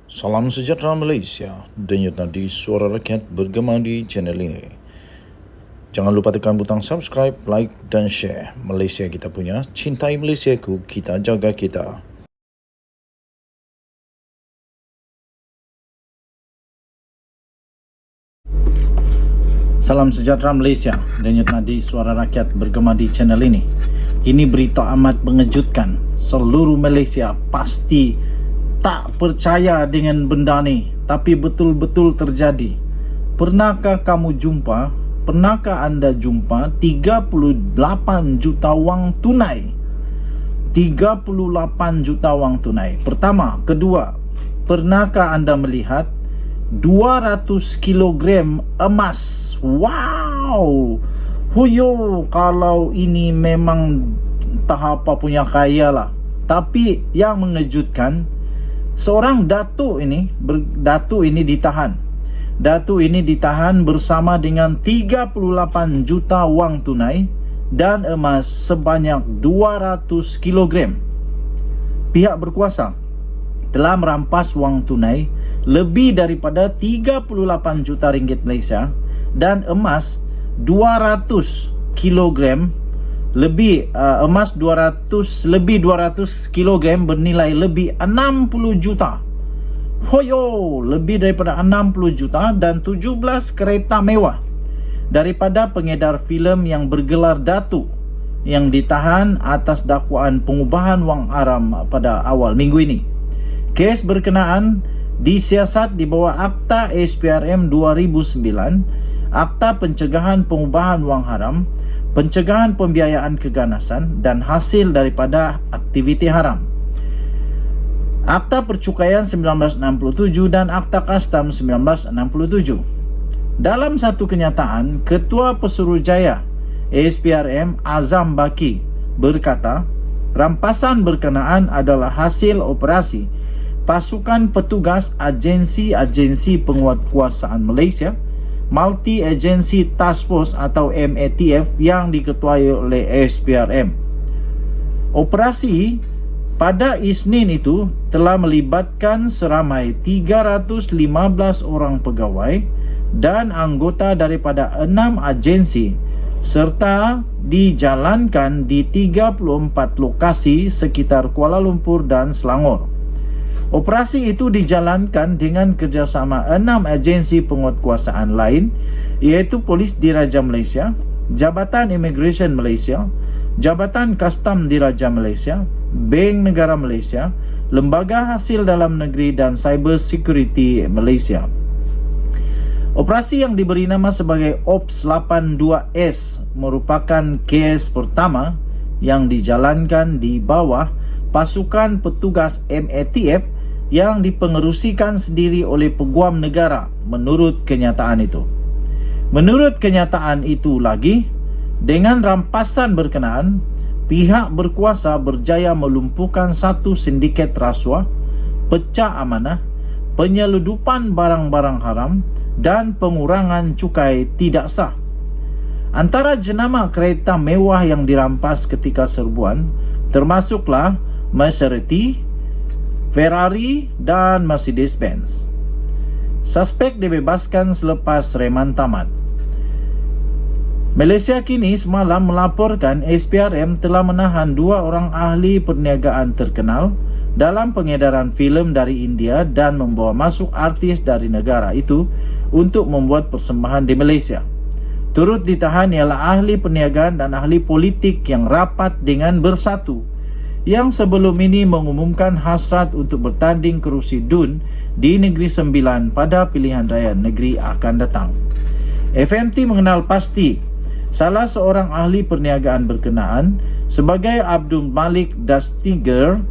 Salam sejahtera Malaysia, denyut nadi suara rakyat bergema di channel ini. Jangan lupa tekan butang subscribe, like dan share. Malaysia kita punya, cintai Malaysiaku, kita jaga kita. Salam sejahtera Malaysia, denyut nadi suara rakyat bergema di channel ini. Ini berita amat mengejutkan. Seluruh Malaysia pasti tak percaya dengan benda ni, tapi betul-betul terjadi. Pernahkah anda jumpa 38 juta wang tunai? 38 juta wang tunai. Pertama, kedua, pernahkah anda melihat 200 kilogram emas? Wow. Huyo, kalau ini memang tak apa punya kaya lah. Tapi yang mengejutkan, seorang datuk ini ditahan. Datuk ini ditahan bersama dengan 38 juta wang tunai dan emas sebanyak 200 kilogram. Pihak berkuasa telah merampas wang tunai lebih daripada 38 juta ringgit Malaysia dan emas 200 kilogram lebih emas 200 kilogram bernilai lebih 60 juta. Hoyo, lebih daripada 60 juta dan 17 kereta mewah daripada pengedar filem yang bergelar Datuk yang ditahan atas dakwaan pengubahan wang haram pada awal minggu ini. Kes berkenaan disiasat di bawah Akta SPRM 2009, Akta Pencegahan Pengubahan Wang Haram, Pencegahan Pembiayaan Keganasan dan Hasil daripada Aktiviti Haram, Akta Percukaian 1967 dan Akta Kastam 1967. Dalam satu kenyataan, Ketua Pesuruhjaya SPRM Azam Baki berkata, rampasan berkenaan adalah hasil operasi pasukan petugas agensi-agensi penguatkuasaan Malaysia, Multi Agency Task Force atau MATF yang diketuai oleh SPRM. Operasi pada Isnin itu telah melibatkan seramai 315 orang pegawai dan anggota daripada 6 agensi serta dijalankan di 34 lokasi sekitar Kuala Lumpur dan Selangor. Operasi itu dijalankan dengan kerjasama 6 agensi penguatkuasaan lain, iaitu Polis Diraja Malaysia, Jabatan Immigration Malaysia, Jabatan Kastam Diraja Malaysia, Bank Negara Malaysia, Lembaga Hasil Dalam Negeri dan Cyber Security Malaysia. Operasi yang diberi nama sebagai Ops 82S merupakan kes pertama yang dijalankan di bawah pasukan petugas MATF yang dipengerusikan sendiri oleh peguam negara menurut kenyataan itu. Menurut kenyataan itu lagi, dengan rampasan berkenaan, pihak berkuasa berjaya melumpuhkan satu sindiket rasuah, pecah amanah, penyeludupan barang-barang haram dan pengurangan cukai tidak sah. Antara jenama kereta mewah yang dirampas ketika serbuan termasuklah Maserati, Ferrari dan Mercedes-Benz. Suspek dibebaskan selepas reman tamat. Malaysia kini semalam melaporkan SPRM telah menahan 2 orang ahli perniagaan terkenal dalam pengedaran filem dari India dan membawa masuk artis dari negara itu untuk membuat persembahan di Malaysia. Turut ditahan ialah ahli perniagaan dan ahli politik yang rapat dengan Bersatu yang sebelum ini mengumumkan hasrat untuk bertanding kerusi DUN di Negeri Sembilan pada pilihan raya negeri akan datang. FMT mengenal pasti salah seorang ahli perniagaan berkenaan sebagai Abdul Malik Dastiger,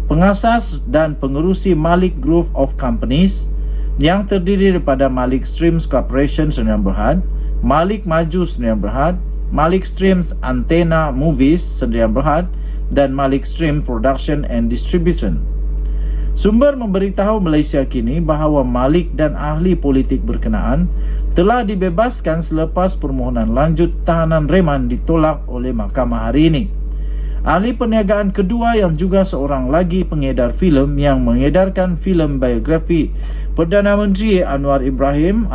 pengasas dan pengerusi Malik Group of Companies yang terdiri daripada Malik Streams Corporation Sdn Bhd, Malik Maju Sdn Bhd, Malik Streams Antenna Movies Sdn Bhd dan Malik Stream Production and Distribution. Sumber memberitahu Malaysia kini bahawa Malik dan ahli politik berkenaan telah dibebaskan selepas permohonan lanjut tahanan reman ditolak oleh mahkamah hari ini. Ahli perniagaan kedua yang juga seorang lagi pengedar filem yang mengedarkan filem biografi Perdana Menteri Anwar Ibrahim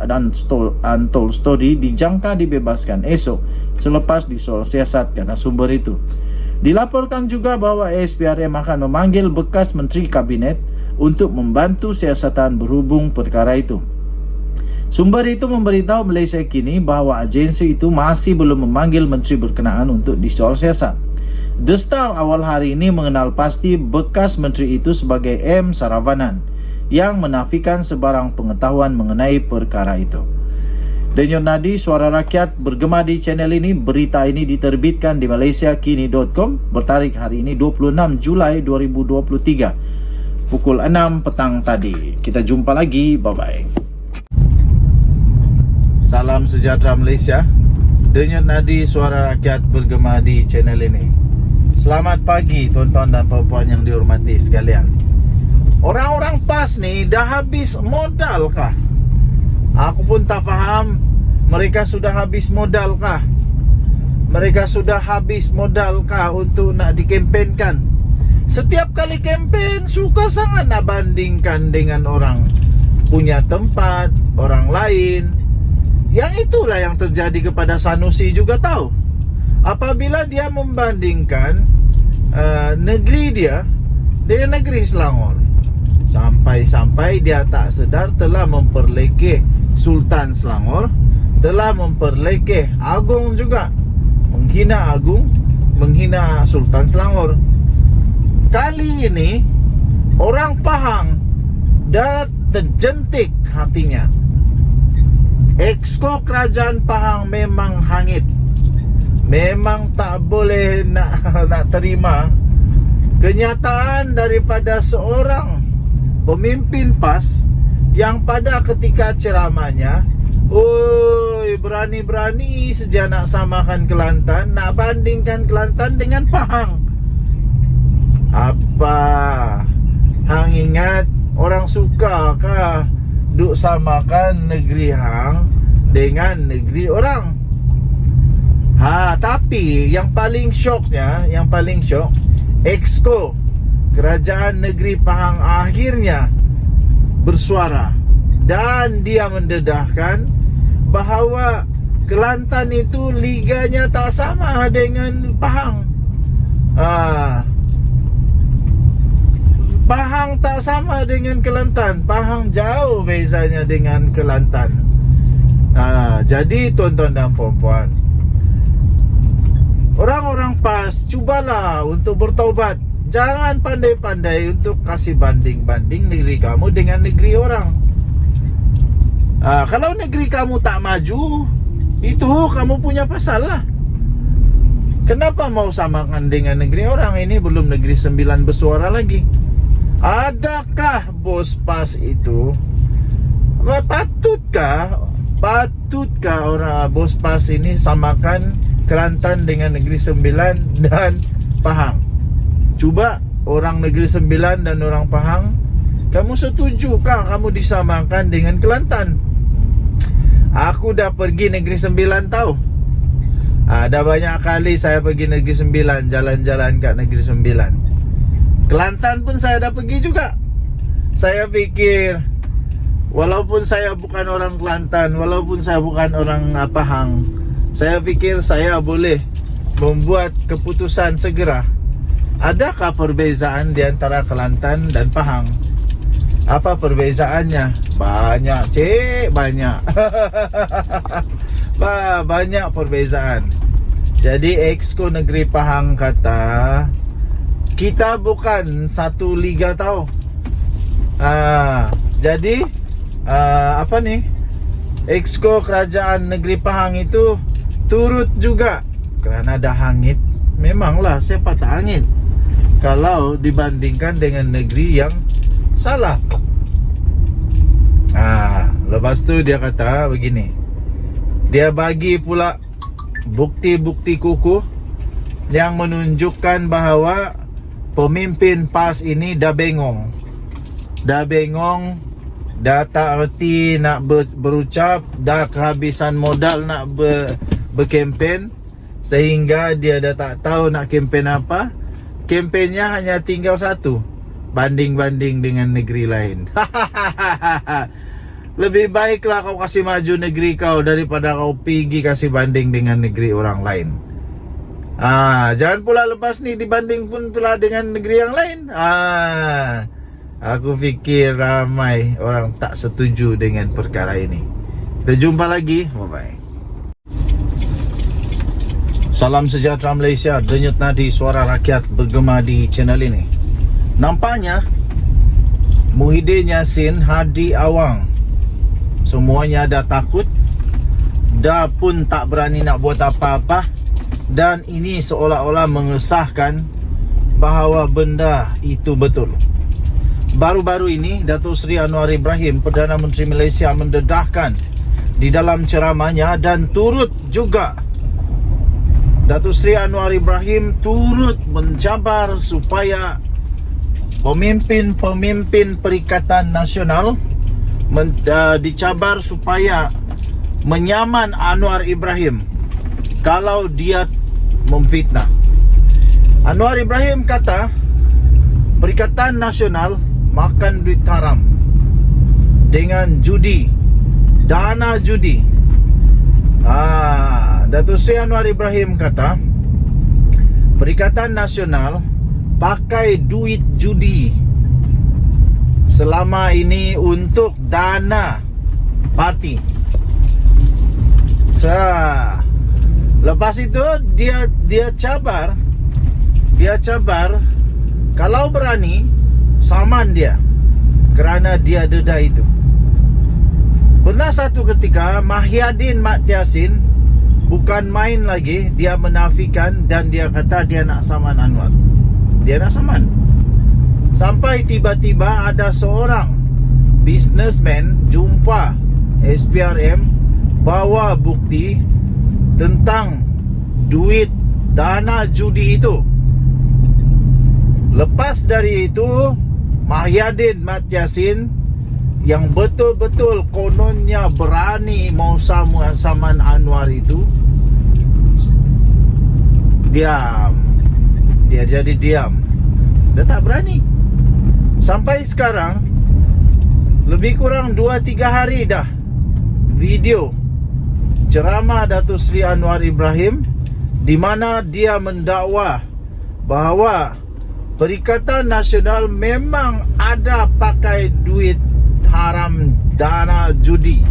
dan Untold Story dijangka dibebaskan esok selepas disoal siasat, kata sumber itu. Dilaporkan juga bahawa ASPRM akan memanggil bekas Menteri Kabinet untuk membantu siasatan berhubung perkara itu. Sumber itu memberitahu Malaysia Kini bahawa agensi itu masih belum memanggil menteri berkenaan untuk disoal siasat. The Star awal hari ini mengenal pasti bekas menteri itu sebagai M. Saravanan yang menafikan sebarang pengetahuan mengenai perkara itu. Denyut nadi Suara Rakyat bergema di channel ini. Berita ini diterbitkan di malaysiakini.com bertarikh hari ini 26 Julai 2023 pukul 6 petang tadi. Kita jumpa lagi. Bye-bye. Salam sejahtera Malaysia. Denyut nadi Suara Rakyat bergema di channel ini. Selamat pagi tuan-tuan dan puan-puan yang dihormati sekalian. Orang-orang PAS ni dah habis modal kah? Aku pun tak faham. Mereka sudah habis modal kah? Mereka sudah habis modal kah untuk nak dikempenkan? Setiap kali kempen suka sangat nak bandingkan dengan orang punya tempat, orang lain. Yang itulah yang terjadi kepada Sanusi juga tahu. Apabila dia membandingkan negeri dia dengan negeri Selangor, sampai-sampai dia tak sedar telah memperlekeh Sultan Selangor, telah memperlekeh Agong juga, menghina Agung, menghina Sultan Selangor. Kali ini orang Pahang dah terjentik hatinya. Exco Kerajaan Pahang memang hangit. Memang tak boleh nak terima kenyataan daripada seorang pemimpin PAS yang pada ketika ceramahnya, oi, berani-berani saja nak samakan Kelantan, nak bandingkan Kelantan dengan Pahang. Apa hang ingat orang suka kah duk samakan negeri hang dengan negeri orang? Tapi yang paling syok, Exco Kerajaan Negeri Pahang akhirnya bersuara dan dia mendedahkan bahawa Kelantan itu liganya tak sama dengan Pahang. Pahang tak sama dengan Kelantan. Pahang jauh bezanya dengan Kelantan. Jadi tuan-tuan dan puan-puan, orang-orang PAS, cubalah untuk bertaubat. Jangan pandai-pandai untuk kasih banding-banding negeri kamu dengan negeri orang. Kalau negeri kamu tak maju, itu kamu punya pasal lah. Kenapa mau samakan dengan negeri orang? Ini belum negeri 9 bersuara lagi. Adakah bos PAS itu, Patutkah orang bos PAS ini samakan Kelantan dengan negeri 9 dan Pahang? Cuba orang negeri 9 dan orang Pahang, kamu setujukah kamu disamakan dengan Kelantan? Aku dah pergi negeri 9 tahu. Dah banyak kali saya pergi negeri 9, jalan-jalan kat negeri 9. Kelantan pun saya dah pergi juga. Saya fikir, walaupun saya bukan orang Kelantan, walaupun saya bukan orang Pahang, saya fikir saya boleh membuat keputusan segera. Adakah perbezaan di antara Kelantan dan Pahang? Apa perbezaannya? Banyak, banyak. Banyak perbezaan. Jadi Exco Negeri Pahang kata, kita bukan satu liga tau. Jadi Exco Kerajaan Negeri Pahang itu turut juga kerana dah hangit. Memanglah siapa tak hangit kalau dibandingkan dengan negeri yang salah. Lepas tu dia kata begini, dia bagi pula bukti-bukti kukuh yang menunjukkan bahawa pemimpin PAS ini dah bengong, dah tak erti nak berucap, dah kehabisan modal nak berkempen. sehingga dia dah tak tahu nak kempen apa. Kempennya hanya tinggal satu, banding-banding dengan negeri lain. Lebih baiklah kau kasih maju negeri kau daripada kau pergi kasih banding dengan negeri orang lain. Jangan pula lepas ni dibanding pun pula dengan negeri yang lain. Aku fikir ramai orang tak setuju dengan perkara ini. Kita jumpa lagi. Bye-bye. Salam sejahtera Malaysia. Denyut nadi suara rakyat bergema di channel ini. Nampaknya Muhyiddin Yassin, Hadi Awang, semuanya dah takut, dah pun tak berani nak buat apa-apa. Dan ini seolah-olah mengesahkan bahawa benda itu betul. Baru-baru ini Datuk Seri Anwar Ibrahim, Perdana Menteri Malaysia, mendedahkan di dalam ceramahnya, dan turut juga Datuk Seri Anwar Ibrahim turut mencabar supaya pemimpin-pemimpin Perikatan Nasional dicabar supaya menyaman Anwar Ibrahim kalau dia memfitnah. Anwar Ibrahim kata Perikatan Nasional makan duit haram dengan judi, dana judi. Datuk Seri Anwar Ibrahim kata Perikatan Nasional pakai duit judi selama ini untuk dana parti. Lepas itu dia cabar kalau berani saman dia kerana dia dedah itu. Pernah satu ketika Muhyiddin Yassin bukan main lagi, dia menafikan dan dia kata dia nak saman Anwar. Dia nak saman. Sampai tiba-tiba ada seorang businessman jumpa SPRM, bawa bukti tentang duit dana judi itu. Lepas dari itu, Muhyiddin Yassin yang betul-betul kononnya berani mau saman Anwar itu diam. Dia jadi diam. Dia tak berani. Sampai sekarang lebih kurang 2-3 hari dah video ceramah Datuk Seri Anwar Ibrahim di mana dia mendakwa bahawa Perikatan Nasional memang ada pakai duit haram dana judi.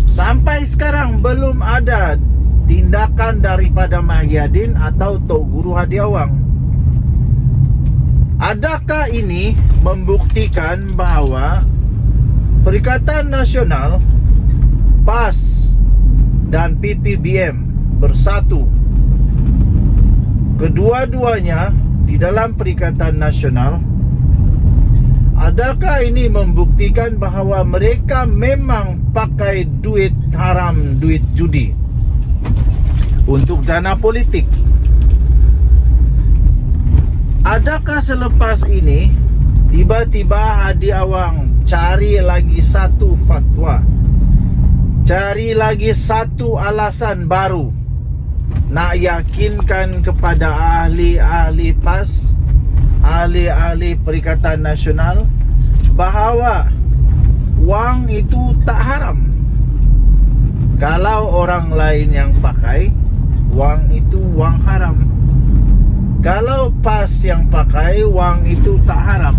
Sampai sekarang belum ada tindakan daripada Muhyiddin atau Tok Guru Hadi Awang. Adakah ini membuktikan bahawa Perikatan Nasional, PAS dan PPBM bersatu? Kedua-duanya di dalam Perikatan Nasional. Adakah ini membuktikan bahawa mereka memang pakai duit haram, duit judi untuk dana politik? Adakah selepas ini tiba-tiba Hadi Awang cari lagi satu fatwa, cari lagi satu alasan baru nak yakinkan kepada ahli-ahli PAS, ahli-ahli Perikatan Nasional bahawa wang itu tak haram? Kalau orang lain yang pakai, wang itu wang haram. Kalau PAS yang pakai, wang itu tak haram.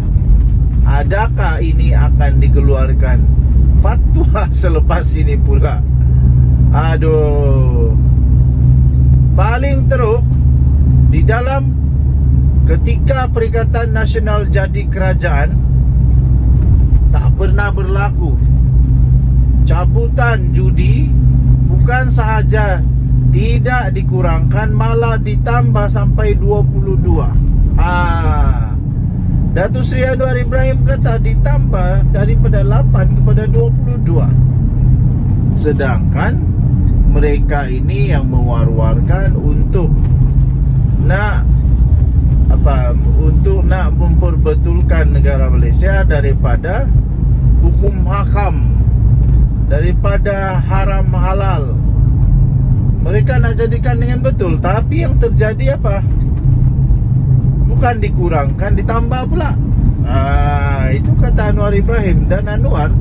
Adakah ini akan dikeluarkan fatwa selepas ini pula? Aduh. Paling teruk di dalam ketika Perikatan Nasional jadi kerajaan, tak pernah berlaku cabutan judi. Bukan sahaja tidak dikurangkan, malah ditambah sampai 22. Datuk Seri Anwar Ibrahim kata ditambah daripada 8 kepada 22. Sedangkan mereka ini yang mewar-warkan untuk nak memperbetulkan negara Malaysia daripada hukum hakam, daripada haram halal, Mereka nak jadikan dengan betul, tapi yang terjadi apa? Bukan dikurangkan, ditambah pula. Itu kata Anwar Ibrahim. Dan Anwar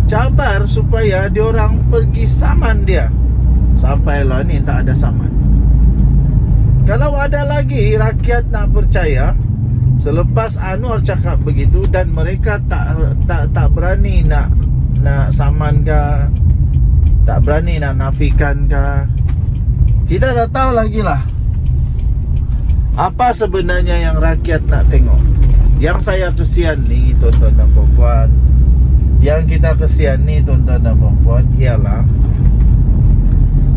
cabar supaya diorang pergi saman dia. Sampailah ni tak ada saman. Kalau ada lagi rakyat nak percaya selepas Anwar cakap begitu dan mereka tak berani nak saman ke, tak berani nak nafikan ke, kita tak tahu lagi lah apa sebenarnya yang rakyat nak tengok. Yang saya kesian ni tuan-tuan dan puan-puan, yang kita kesian ni tuan-tuan dan puan-puan ialah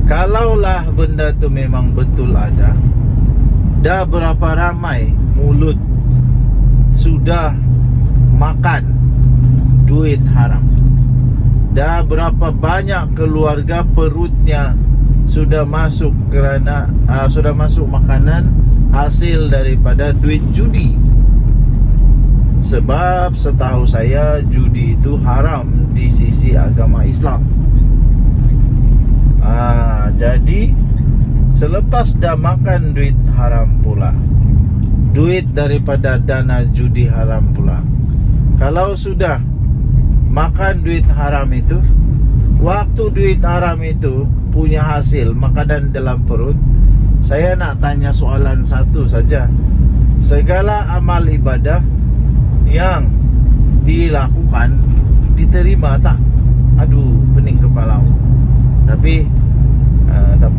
kalaulah benda tu memang betul ada, dah berapa ramai mulut sudah makan duit haram, dah berapa banyak keluarga perutnya sudah masuk kerana sudah masuk makanan hasil daripada duit judi. Sebab setahu saya judi itu haram di sisi agama Islam. Jadi selepas dah makan duit haram pula, duit daripada dana judi haram pula, kalau sudah makan duit haram itu, waktu duit haram itu punya hasil makanan dalam perut, saya nak tanya soalan satu saja. Segala amal ibadah yang dilakukan diterima tak? Aduh, pening kepala aku. Tapi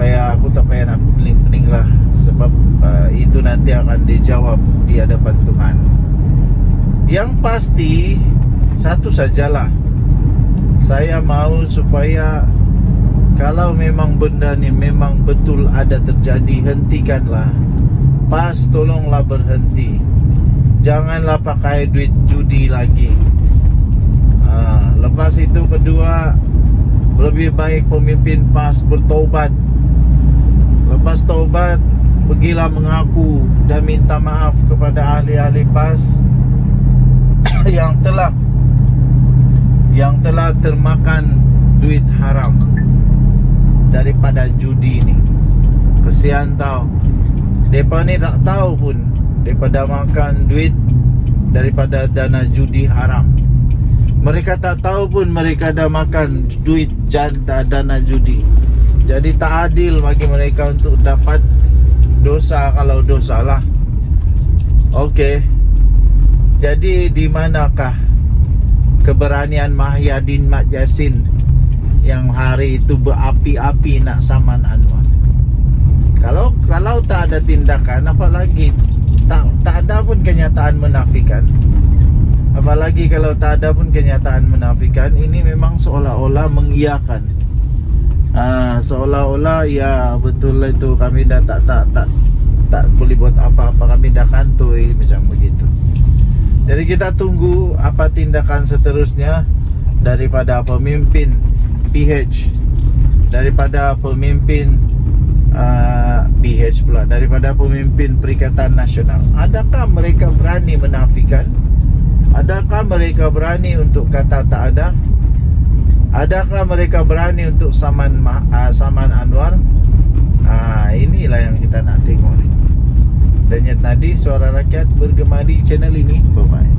aku tak payah nak pening-pening lah. Sebab itu nanti akan dijawab di hadapan Tuhan. Yang pasti satu sajalah, saya mau supaya kalau memang benda ni memang betul ada terjadi, hentikanlah. Pas, tolonglah berhenti. Janganlah pakai duit judi lagi. Lepas itu kedua, lebih baik pemimpin PAS bertaubat. Lepas taubat, pergilah mengaku dan minta maaf kepada ahli-ahli PAS yang telah termakan duit haram daripada judi ni. Kesian tau. Depa ni tak tahu pun daripada makan duit daripada dana judi haram. Mereka tak tahu pun mereka dah makan duit dana judi. Jadi tak adil bagi mereka untuk dapat dosa kalau dosa lah. Okey. Jadi di manakah keberanian Mahyadin Mat Yassin yang hari itu berapi-api nak saman Anwar? Kalau tak ada tindakan, apalagi tak ada pun kenyataan menafikan. Apalagi kalau tak ada pun kenyataan menafikan, ini memang seolah-olah mengiyakan. Seolah-olah ya betul lah itu, kami dah tak boleh buat apa-apa, kami dah kantoi, macam begitu. Jadi kita tunggu apa tindakan seterusnya daripada pemimpin PH, daripada pemimpin PH pula, daripada pemimpin Perikatan Nasional. Adakah mereka berani menafikan? Adakah mereka berani untuk kata tak ada? Adakah mereka berani untuk saman Anwar? Inilah yang kita nak tengok ni. Dan yang tadi Suara Rakyat bergema di channel ini. Bye-bye.